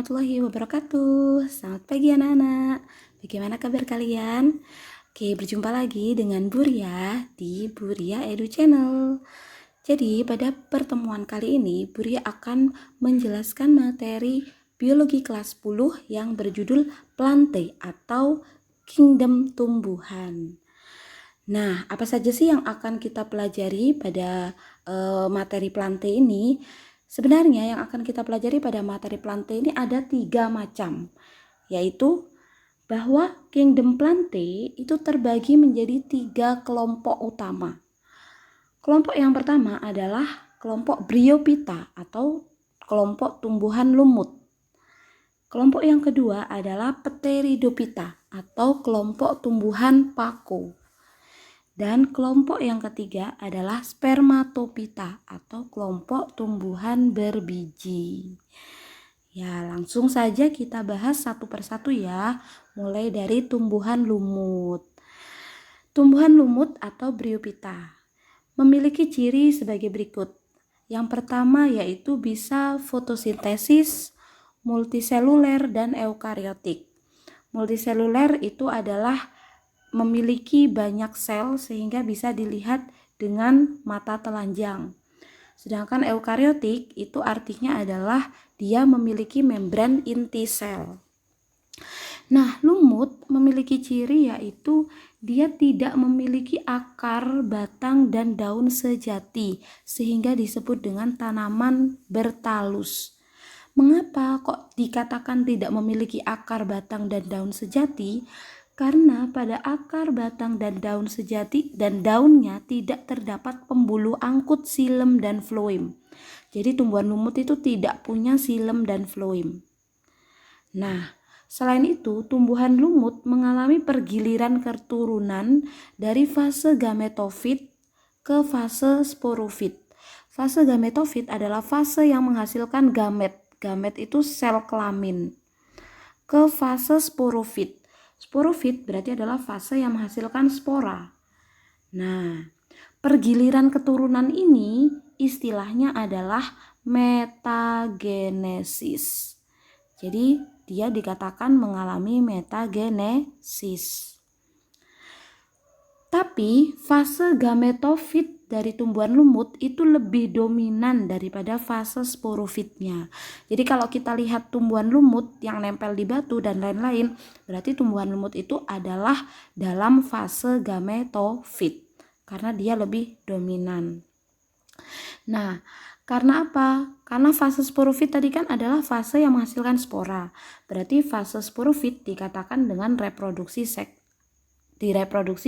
warahmatullahi wabarakatuh. Selamat pagi anak-anak. Bagaimana kabar kalian? Oke, berjumpa lagi dengan Buria di Buria Edu Channel. Jadi pada pertemuan kali ini Buria akan menjelaskan materi biologi kelas 10 yang berjudul Plante atau Kingdom Tumbuhan. Nah, apa saja sih yang akan kita pelajari pada materi Plante ini? Sebenarnya yang akan kita pelajari pada materi Plante ini ada 3 macam, yaitu bahwa Kingdom Plante itu terbagi menjadi 3 kelompok utama. Kelompok yang pertama adalah kelompok Bryophyta atau kelompok tumbuhan lumut. Kelompok yang kedua adalah Pteridophyta atau kelompok tumbuhan paku. Dan kelompok yang ketiga adalah Spermatophyta atau kelompok tumbuhan berbiji. Ya, langsung saja kita bahas satu persatu ya, mulai dari tumbuhan lumut. Tumbuhan lumut atau Bryophyta memiliki ciri sebagai berikut. Yang pertama yaitu bisa fotosintesis, multiseluler, dan eukariotik. Multiseluler itu adalah memiliki banyak sel sehingga bisa dilihat dengan mata telanjang. Sedangkan eukariotik itu artinya adalah dia memiliki membran inti sel. Nah, lumut memiliki ciri yaitu dia tidak memiliki akar, batang, dan daun sejati sehingga disebut dengan tanaman bertalus. Mengapa kok dikatakan tidak memiliki akar, batang, dan daun sejati? Karena pada akar, batang, dan daun sejati dan daunnya tidak terdapat pembuluh angkut xilem dan floem. Jadi tumbuhan lumut itu tidak punya xilem dan floem. Nah, selain itu tumbuhan lumut mengalami pergiliran keturunan dari fase gametofit ke fase sporofit. Fase gametofit adalah fase yang menghasilkan gamet. Gamet itu sel kelamin. Ke fase sporofit. Sporofit berarti adalah fase yang menghasilkan spora. Nah, pergiliran keturunan ini istilahnya adalah metagenesis. Jadi, dia dikatakan mengalami metagenesis. Tapi, fase gametofit dari tumbuhan lumut itu lebih dominan daripada fase sporofitnya. Jadi kalau kita lihat tumbuhan lumut yang nempel di batu dan lain-lain, berarti tumbuhan lumut itu adalah dalam fase gametofit karena dia lebih dominan. Nah, karena apa? Karena fase sporofit tadi kan adalah fase yang menghasilkan spora. Berarti fase sporofit dikatakan dengan reproduksi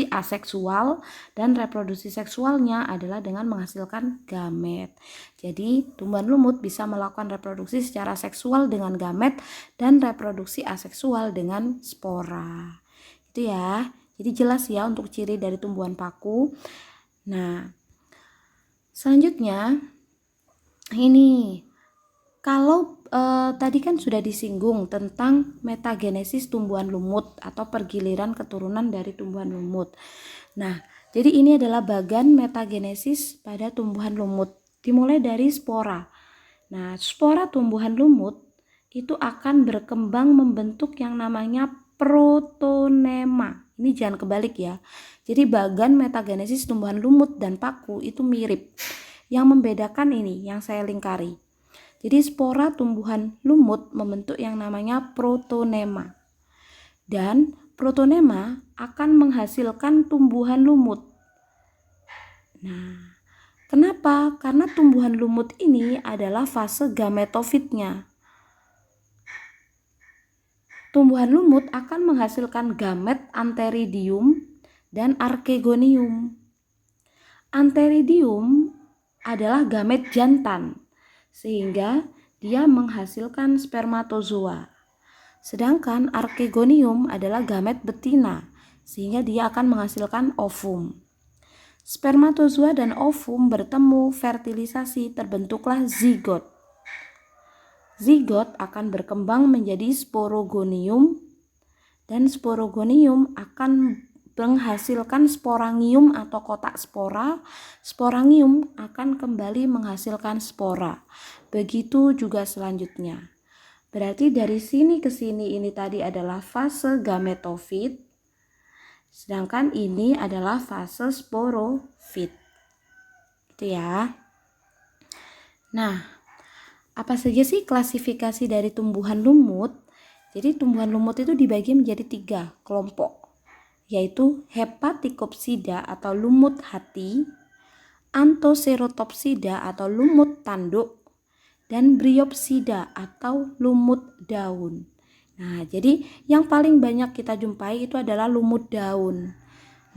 aseksual, dan reproduksi seksualnya adalah dengan menghasilkan gamet. Jadi tumbuhan lumut bisa melakukan reproduksi secara seksual dengan gamet dan reproduksi aseksual dengan spora. Itu ya. Jadi jelas ya untuk ciri dari tumbuhan paku. Nah, selanjutnya ini kalau tadi kan sudah disinggung tentang metagenesis tumbuhan lumut atau pergiliran keturunan dari tumbuhan lumut. Nah, jadi ini adalah bagan metagenesis pada tumbuhan lumut. Dimulai dari spora. Nah, spora tumbuhan lumut itu akan berkembang membentuk yang namanya protonema. Ini jangan kebalik ya. Jadi bagan metagenesis tumbuhan lumut dan paku itu mirip. Yang membedakan ini yang saya lingkari. Jadi spora tumbuhan lumut membentuk yang namanya protonema. Dan protonema akan menghasilkan tumbuhan lumut. Nah, kenapa? Karena tumbuhan lumut ini adalah fase gametofitnya. Tumbuhan lumut akan menghasilkan gamet antheridium dan archegonium. Antheridium adalah gamet jantan, sehingga dia menghasilkan spermatozoa. Sedangkan archegonium adalah gamet betina, sehingga dia akan menghasilkan ovum. Spermatozoa dan ovum bertemu, fertilisasi, terbentuklah zigot. Zigot akan berkembang menjadi sporogonium, dan sporogonium akan menghasilkan sporangium atau kotak spora. Sporangium akan kembali menghasilkan spora. Begitu juga selanjutnya. Berarti dari sini ke sini ini tadi adalah fase gametofit, sedangkan ini adalah fase sporofit. Gitu ya. Nah, apa saja sih klasifikasi dari tumbuhan lumut? Jadi tumbuhan lumut itu dibagi menjadi 3 kelompok, yaitu Hepaticopsida atau lumut hati, Anthocerotopsida atau lumut tanduk, dan Bryopsida atau lumut daun. Nah, jadi yang paling banyak kita jumpai itu adalah lumut daun.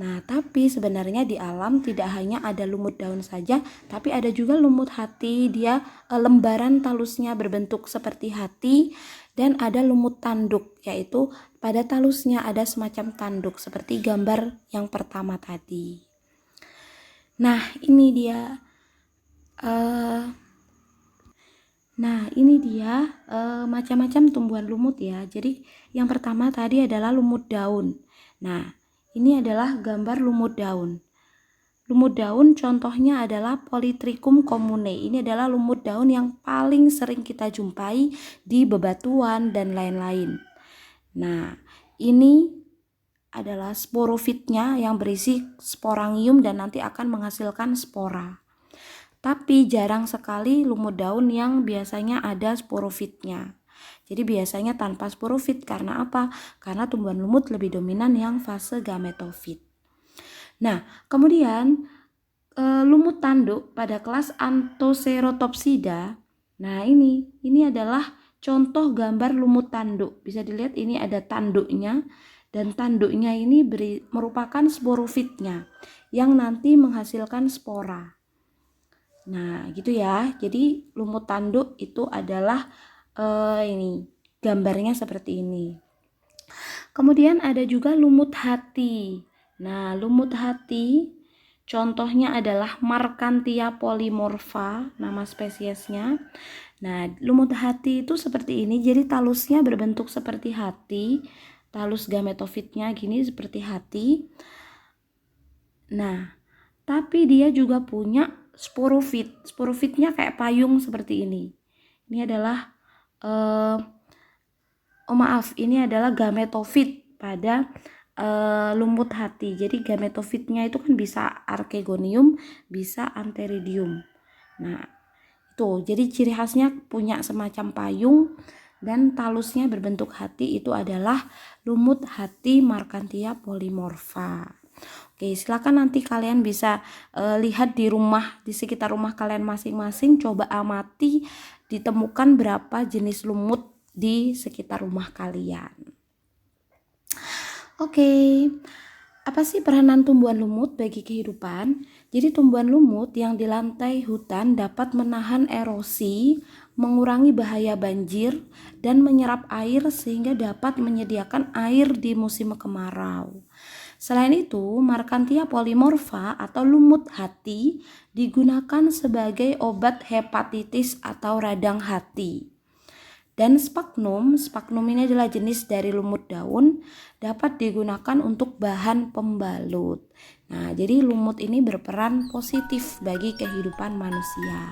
Nah, tapi sebenarnya di alam tidak hanya ada lumut daun saja, tapi ada juga lumut hati. Dia lembaran talusnya berbentuk seperti hati, dan ada lumut tanduk, yaitu pada talusnya ada semacam tanduk seperti gambar yang pertama tadi. Nah, ini dia macam-macam tumbuhan lumut ya. Jadi yang pertama tadi adalah lumut daun. Nah, ini adalah gambar lumut daun. Lumut daun contohnya adalah Polytrichum commune. Ini adalah lumut daun yang paling sering kita jumpai di bebatuan dan lain-lain. Nah, ini adalah sporofitnya yang berisi sporangium dan nanti akan menghasilkan spora. Tapi jarang sekali lumut daun yang biasanya ada sporofitnya. Jadi biasanya tanpa sporofit. Karena apa? Karena tumbuhan lumut lebih dominan yang fase gametofit. Nah, kemudian lumut tanduk pada kelas Anthocerotopsida. Nah, ini adalah contoh gambar lumut tanduk. Bisa dilihat ini ada tanduknya, dan tanduknya ini merupakan sporofitnya yang nanti menghasilkan spora. Nah, gitu ya. Jadi lumut tanduk itu adalah ini gambarnya seperti ini. Kemudian ada juga lumut hati. Nah, lumut hati contohnya adalah Marchantia polymorpha, nama spesiesnya. Nah, lumut hati itu seperti ini. Jadi talusnya berbentuk seperti hati. Talus gametofitnya gini seperti hati. Nah, tapi dia juga punya sporofit. Sporofitnya kayak payung seperti ini. Ini adalah ini adalah gametofit pada lumut hati. Jadi gametofitnya itu kan bisa Archegonium, bisa Antheridium. Nah, itu jadi ciri khasnya punya semacam payung dan talusnya berbentuk hati. Itu adalah lumut hati Marchantia polymorpha. Oke, silakan nanti kalian bisa lihat di rumah, di sekitar rumah kalian masing-masing, coba amati ditemukan berapa jenis lumut di sekitar rumah kalian. Oke, apa sih peranan tumbuhan lumut bagi kehidupan? Jadi tumbuhan lumut yang di lantai hutan dapat menahan erosi, mengurangi bahaya banjir, dan menyerap air sehingga dapat menyediakan air di musim kemarau. Selain itu, Marchantia polymorpha atau lumut hati digunakan sebagai obat hepatitis atau radang hati. Dan sphagnum ini adalah jenis dari lumut daun, dapat digunakan untuk bahan pembalut. Nah, jadi lumut ini berperan positif bagi kehidupan manusia.